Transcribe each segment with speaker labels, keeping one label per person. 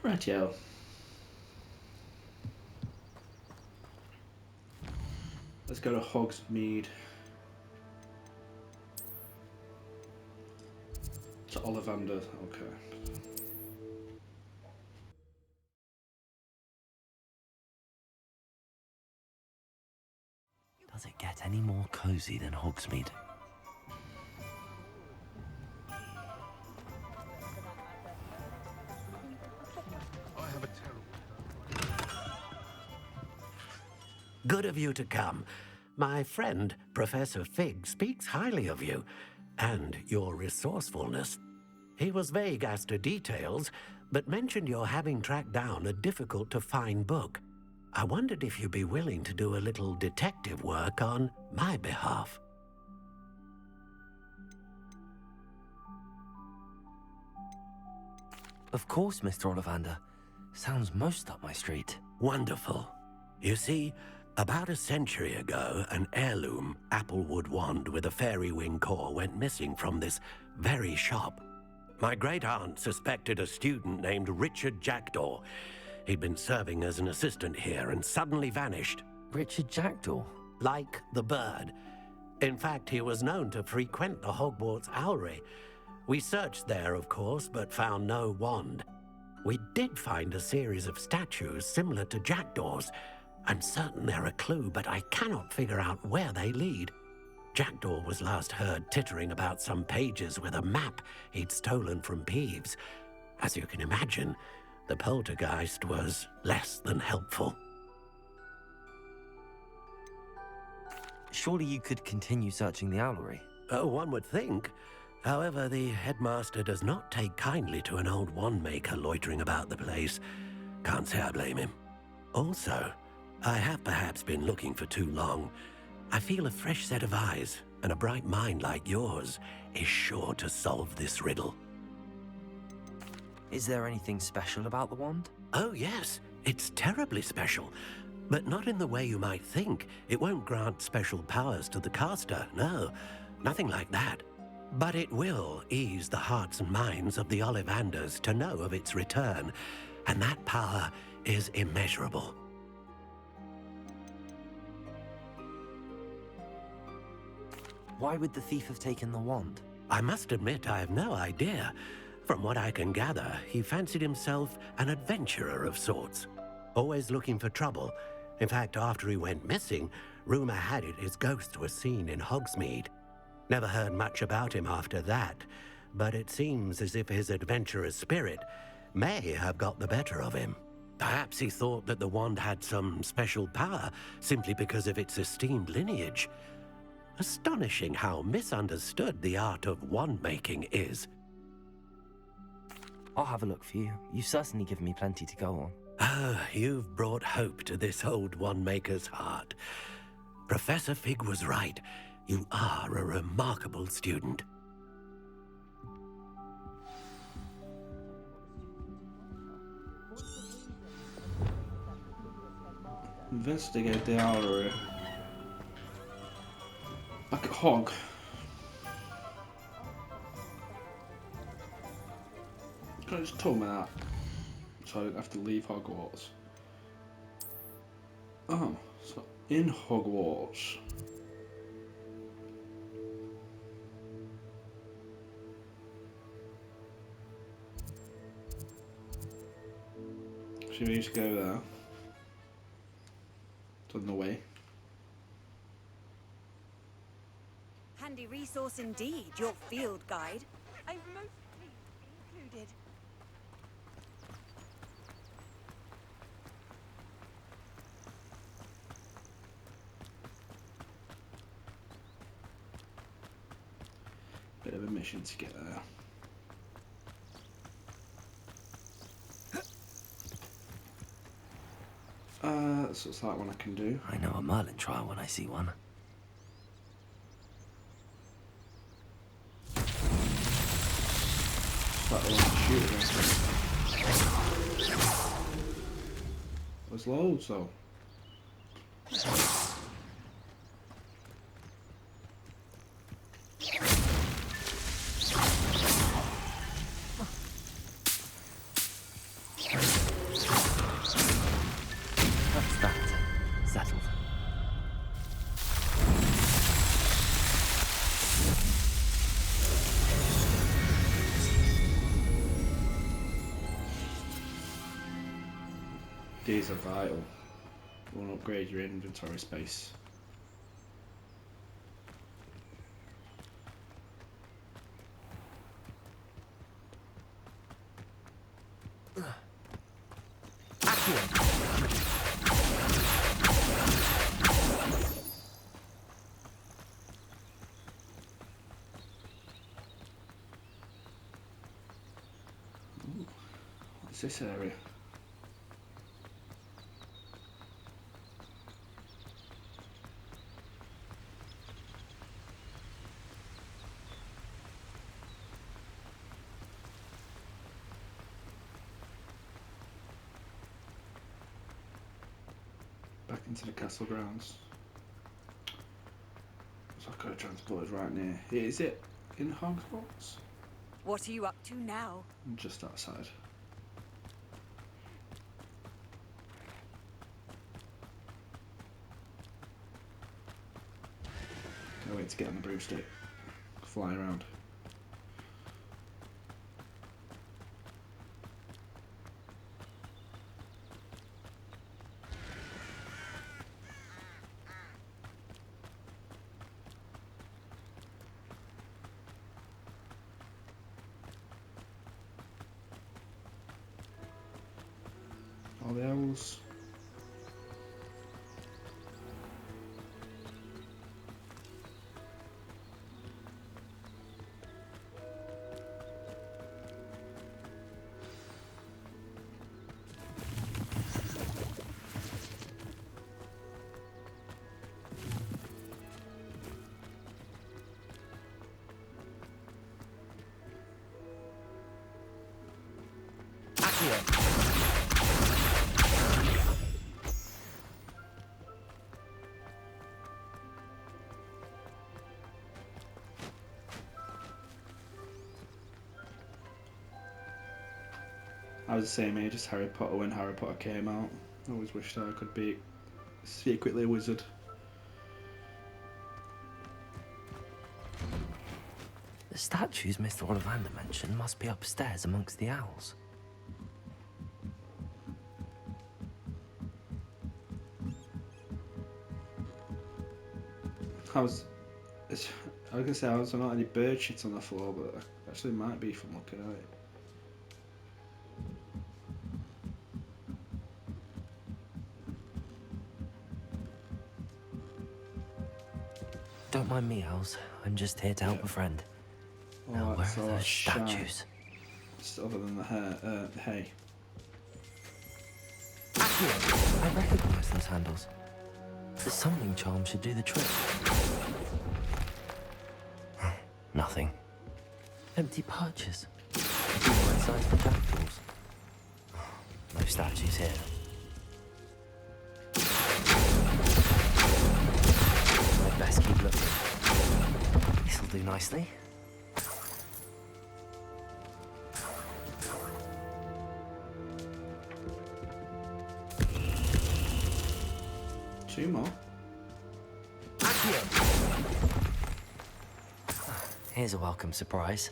Speaker 1: Rightio. Let's go to Hogsmeade. To Ollivander, okay.
Speaker 2: Does it get any more cozy than Hogsmeade?
Speaker 3: Good of you to come. My friend, Professor Fig, speaks highly of you and your resourcefulness. He was vague as to details, but mentioned your having tracked down a difficult-to-find book. I wondered if you'd be willing to do a little detective work on my behalf.
Speaker 2: Of course, Mr. Ollivander. Sounds most up my street.
Speaker 3: Wonderful. You see, about a century ago, an heirloom applewood wand with a fairy wing core went missing from this very shop. My great-aunt suspected a student named Richard Jackdaw. He'd been serving as an assistant here and suddenly vanished.
Speaker 2: Richard Jackdaw?
Speaker 3: Like the bird. In fact, he was known to frequent the Hogwarts Owlery. We searched there, of course, but found no wand. We did find a series of statues similar to Jackdaw's. I'm certain they're a clue, but I cannot figure out where they lead. Jackdaw was last heard tittering about some pages with a map he'd stolen from Peeves. As you can imagine, the poltergeist was less than helpful.
Speaker 2: Surely you could continue searching the Owlery?
Speaker 3: Oh, one would think. However, the headmaster does not take kindly to an old wand-maker loitering about the place. Can't say I blame him. Also, I have perhaps been looking for too long. I feel a fresh set of eyes, and a bright mind like yours is sure to solve this riddle.
Speaker 2: Is there anything special about the wand?
Speaker 3: Oh, yes. It's terribly special. But not in the way you might think. It won't grant special powers to the caster, no. Nothing like that. But it will ease the hearts and minds of the Ollivanders to know of its return, and that power is immeasurable.
Speaker 2: Why would the thief have taken the wand?
Speaker 3: I must admit I have no idea. From what I can gather, he fancied himself an adventurer of sorts. Always looking for trouble. In fact, after he went missing, rumor had it his ghost was seen in Hogsmeade. Never heard much about him after that, but it seems as if his adventurous spirit may have got the better of him. Perhaps he thought that the wand had some special power simply because of its esteemed lineage. Astonishing how misunderstood the art of wand-making is.
Speaker 2: I'll have a look for you. You've certainly given me plenty to go on.
Speaker 3: Ah, you've brought hope to this old wand-maker's heart. Professor Fig was right. You are a remarkable student.
Speaker 1: Investigate the Owlery. Back at Hog. Can I just tell me that? So I don't have to leave Hogwarts. Oh, so in Hogwarts. So we need to go there. It's on the way.
Speaker 4: Handy resource indeed, your field guide. I'm most pleased included.
Speaker 1: Bit of a mission to get there. So it's that one I can do.
Speaker 2: I know a Merlin trial when I see one.
Speaker 1: Like the one to shoot against. There's loads though. These are vital. Will upgrade your inventory space. What's this area? Back into the castle grounds. So I could have transported right near. Is it in Hogwarts?
Speaker 4: What are you up to now?
Speaker 1: Just outside. Can't wait to get on the broomstick. Fly around. All the owls. I was the same age as Harry Potter when Harry Potter came out. I always wished I could be secretly a wizard.
Speaker 2: The statues Mr. Ollivander mentioned must be upstairs amongst the owls.
Speaker 1: I was gonna say, I was not any bird shit on the floor, but actually might be from looking at it.
Speaker 2: Don't mind me, owls. I'm just here to help a friend. Now, where
Speaker 1: that's
Speaker 2: are
Speaker 1: all
Speaker 2: those
Speaker 1: shine.
Speaker 2: statues?
Speaker 1: Just other than the hay.
Speaker 2: I recognise those handles. The summoning charm should do the trick. Nothing. Empty perches. Right size for jackdaws. No statues here. I'd best keep looking. This'll do nicely.
Speaker 1: Two more.
Speaker 2: Here's a welcome surprise.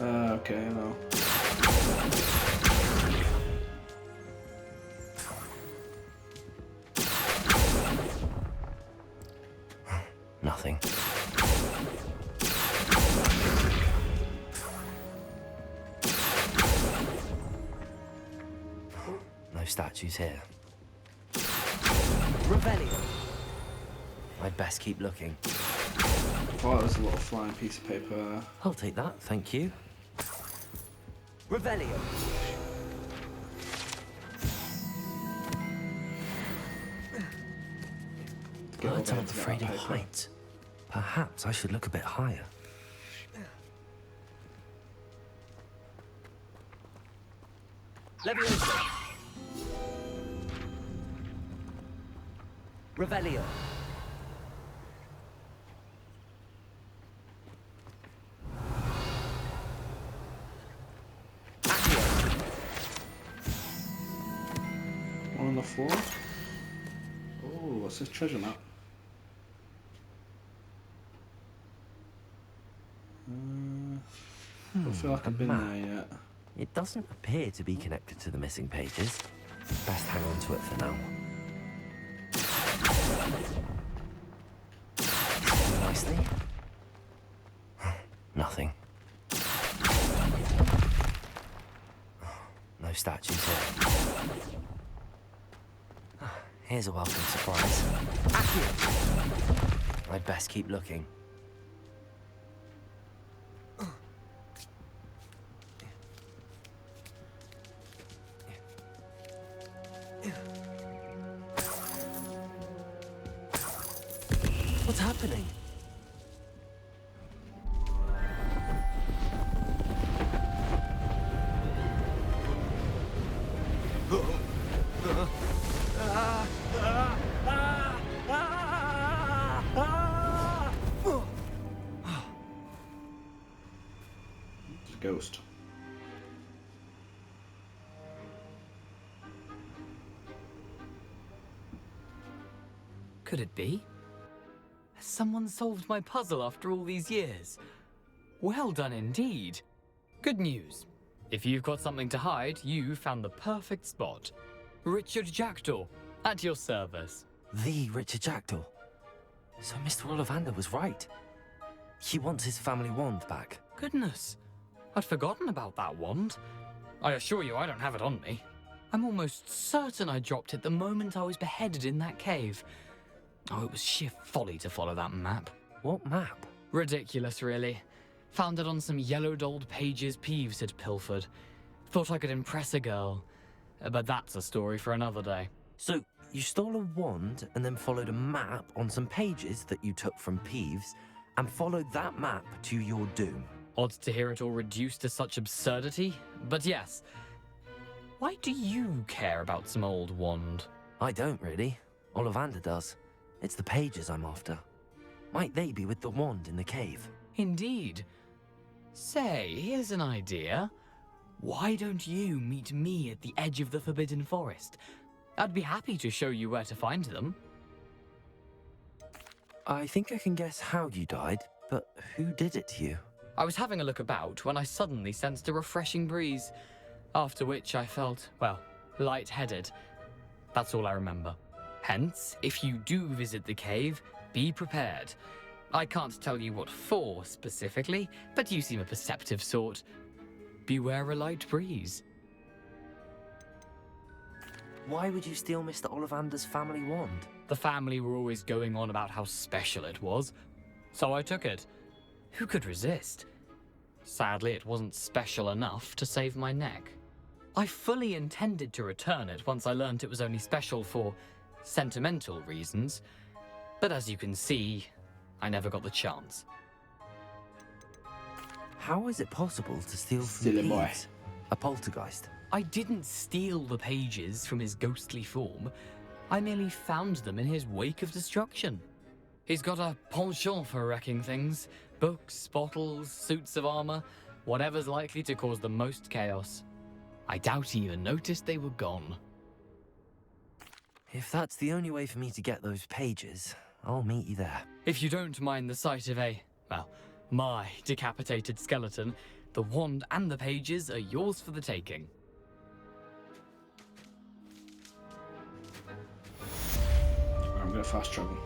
Speaker 1: Okay, no.
Speaker 2: Nothing. No statues here.
Speaker 5: Revelio.
Speaker 2: I'd best keep looking.
Speaker 1: Oh, there's a little flying piece of paper.
Speaker 2: I'll take that, thank you.
Speaker 5: Revelio.
Speaker 2: Birds aren't afraid of heights. Perhaps I should look a bit higher.
Speaker 5: Leviosa. Revelio.
Speaker 1: One on the floor. Oh, what's this treasure map? I don't feel like I've been
Speaker 2: map.
Speaker 1: there yet.
Speaker 2: It doesn't appear to be connected to the missing pages. Best hang on to it for now. Nicely. Nothing. No statues here. Here's a welcome surprise. I'd best keep looking. What's happening?
Speaker 1: It's a ghost.
Speaker 5: Could it be? Has someone solved my puzzle after all these years? Well done indeed. Good news. If you've got something to hide, you found the perfect spot. Richard Jackdaw, at your service.
Speaker 2: The Richard Jackdaw. So Mr. Ollivander was right. He wants his family wand back.
Speaker 5: Goodness, I'd forgotten about that wand. I assure you I don't have it on me. I'm almost certain I dropped it the moment I was beheaded in that cave. Oh, it was sheer folly to follow that map.
Speaker 2: What map?
Speaker 5: Ridiculous, really. Found it on some yellowed old pages Peeves had pilfered. Thought I could impress a girl. But that's a story for another day.
Speaker 2: So, you stole a wand and then followed a map on some pages that you took from Peeves and followed that map to your doom.
Speaker 5: Odd to hear it all reduced to such absurdity, but yes. Why do you care about some old wand?
Speaker 2: I don't really. Ollivander does. It's the pages I'm after. Might they be with the wand in the cave?
Speaker 5: Indeed. Say, here's an idea. Why don't you meet me at the edge of the Forbidden Forest? I'd be happy to show you where to find them.
Speaker 2: I think I can guess how you died, but who did it to you?
Speaker 5: I was having a look about when I suddenly sensed a refreshing breeze, after which I felt, well, lightheaded. That's all I remember. Hence, if you do visit the cave, be prepared. I can't tell you what for specifically, but you seem a perceptive sort. Beware a light breeze.
Speaker 2: Why would you steal Mr. Ollivander's family wand?
Speaker 5: The family were always going on about how special it was, so I took it. Who could resist? Sadly, it wasn't special enough to save my neck. I fully intended to return it once I learned it was only special for sentimental reasons, but as you can see, I never got the chance.
Speaker 2: How is it possible to steal from
Speaker 1: Steal a boy.
Speaker 2: Peeves? A poltergeist?
Speaker 5: I didn't steal the pages from his ghostly form. I merely found them in his wake of destruction. He's got a penchant for wrecking things. Books, bottles, suits of armor, whatever's likely to cause the most chaos. I doubt he even noticed they were gone.
Speaker 2: If that's the only way for me to get those pages, I'll meet you there.
Speaker 5: If you don't mind the sight of my decapitated skeleton, the wand and the pages are yours for the taking.
Speaker 1: I'm gonna fast travel.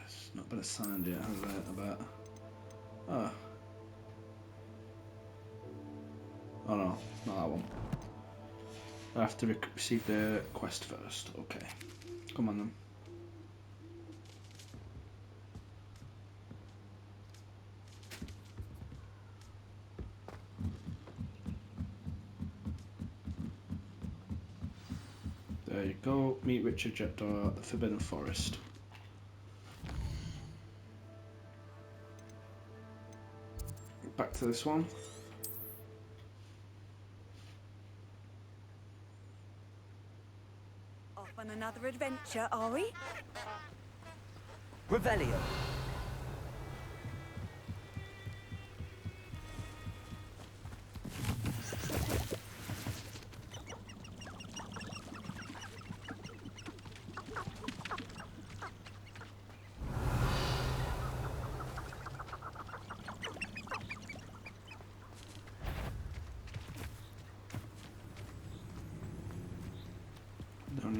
Speaker 1: It's not been assigned yet, has it? I bet. Oh. Oh no, not that one. I have to receive the quest first. Okay. Come on then. There you go. Meet Richard Jackdaw at the Forbidden Forest. Back to this one.
Speaker 4: Off on another adventure, are we?
Speaker 2: Revelio.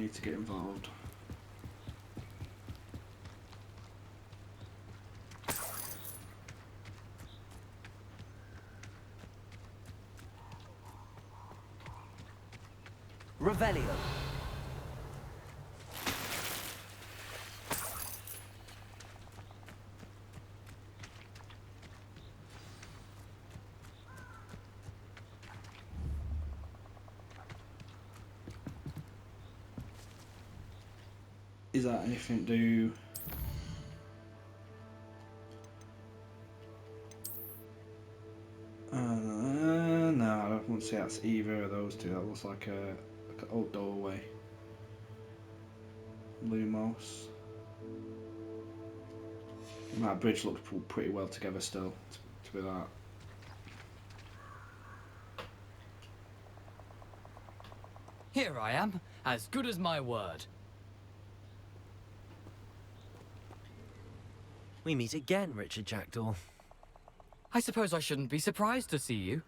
Speaker 1: need to get involved.
Speaker 2: Revelio.
Speaker 1: Is that anything to do? No, I don't want to say that's either of those two. That looks like an old doorway. Lumos. That bridge looks pretty well together still, to be that.
Speaker 5: Here I am, as good as my word.
Speaker 2: We meet again, Richard Jackdaw.
Speaker 5: I suppose I shouldn't be surprised to see you.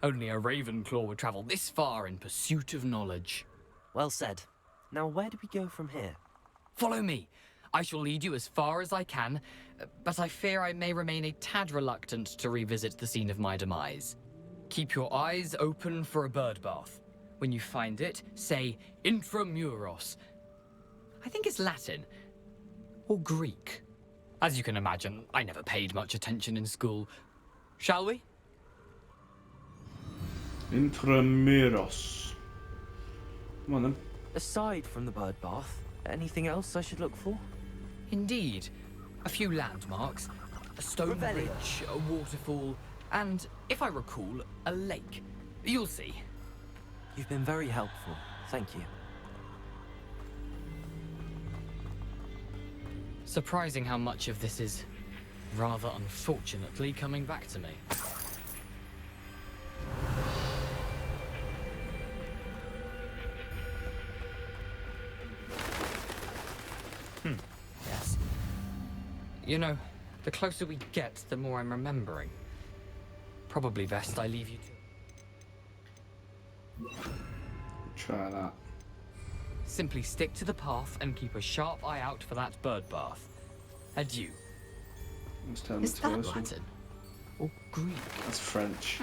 Speaker 5: Only a Ravenclaw would travel this far in pursuit of knowledge.
Speaker 2: Well said. Now where do we go from here?
Speaker 5: Follow me. I shall lead you as far as I can, but I fear I may remain a tad reluctant to revisit the scene of my demise. Keep your eyes open for a bird bath. When you find it, say intramuros. I think it's Latin. Or Greek. As you can imagine, I never paid much attention in school. Shall we?
Speaker 1: Intramuros. Come on then.
Speaker 2: Aside from the bird bath, anything else I should look for?
Speaker 5: Indeed. A few landmarks. A stone
Speaker 2: Revelio.
Speaker 5: bridge, a waterfall, and, if I recall, a lake. You'll see.
Speaker 2: You've been very helpful. Thank you.
Speaker 5: Surprising how much of this is, rather unfortunately, coming back to me. Yes. You know, the closer we get, the more I'm remembering. Probably best I leave you to...
Speaker 1: Try that.
Speaker 5: Simply stick to the path and keep a sharp eye out for that bird bath. Adieu.
Speaker 1: Let's tell them
Speaker 5: Is
Speaker 1: it's
Speaker 5: that
Speaker 1: first one.
Speaker 5: Latin? Or Greek?
Speaker 1: That's French.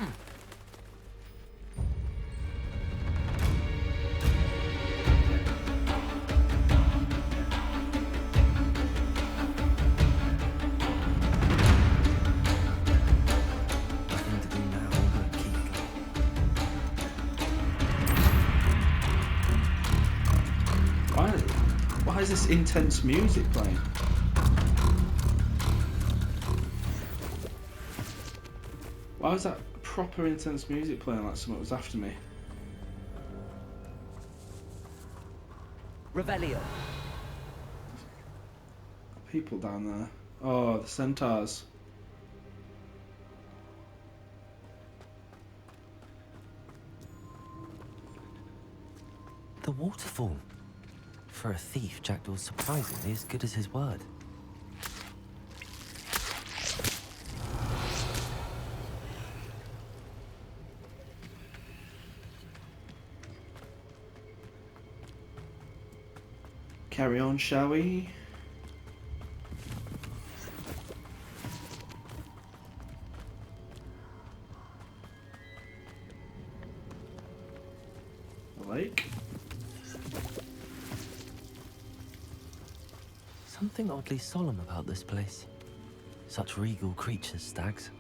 Speaker 2: Nothing to do now but keep going.
Speaker 1: Why is this intense music playing? Why was that proper intense music playing like someone was after me?
Speaker 2: Revelio.
Speaker 1: People down there. Oh, the centaurs.
Speaker 2: The waterfall. For a thief, Jackdaw's surprisingly as good as his word.
Speaker 1: Carry on, shall we? The lake.
Speaker 2: Something oddly solemn about this place. Such regal creatures, stags.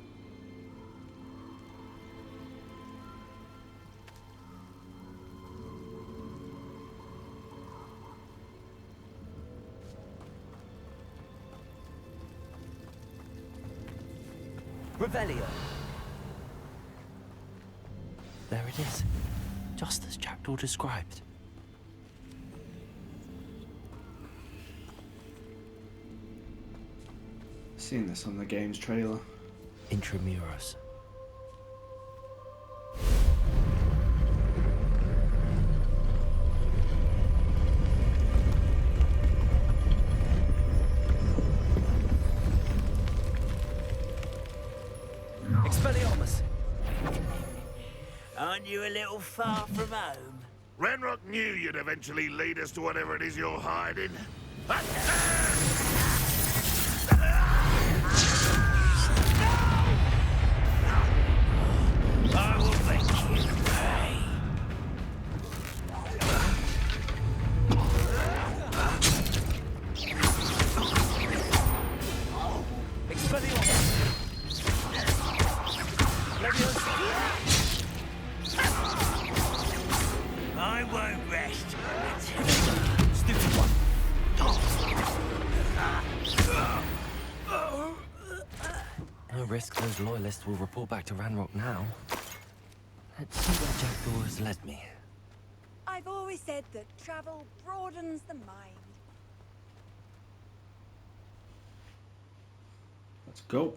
Speaker 2: Revelio. There it is, just as Jackdaw described.
Speaker 1: Seen this on the game's trailer.
Speaker 2: Intramuros.
Speaker 6: Aren't you a little far from home? Ranrock knew you'd eventually lead us to whatever it is you're hiding.
Speaker 7: I will make you pay. I won't rest. Stupid one.
Speaker 2: No risk those loyalists will report back to Ranrock now. Let's see where Jackdaw has led me.
Speaker 4: I've always said that travel broadens the mind.
Speaker 1: Let's go.